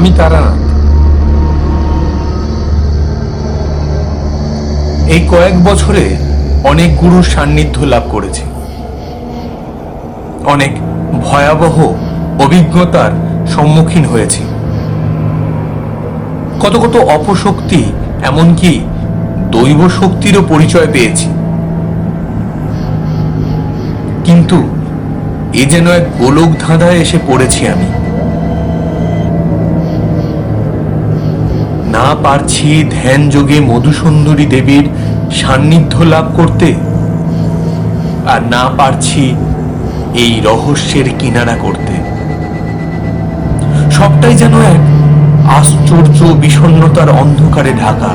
আমি তারানাথ। এই কয়েক বছরে অনেক গুরুর সান্নিধ্য লাভ করেছি, অনেক ভয়াবহ অভিজ্ঞতার সম্মুখীন হয়েছি, কত কত অপশক্তি, এমনকি দৈব শক্তিরও পরিচয় পেয়েছি। কিন্তু এ যেন এক গোলক ধাঁধায় এসে পড়েছি আমি। না পারছি ধ্যান যোগে মধুসুন্দরী দেবীর সান্নিধ্য লাভ করতে, আর না পারছি এই রহস্যের কিনারা করতে। সবটাই যেন এক আশ্চর্য বিষণ্ণতার অন্ধকারে ঢাকা।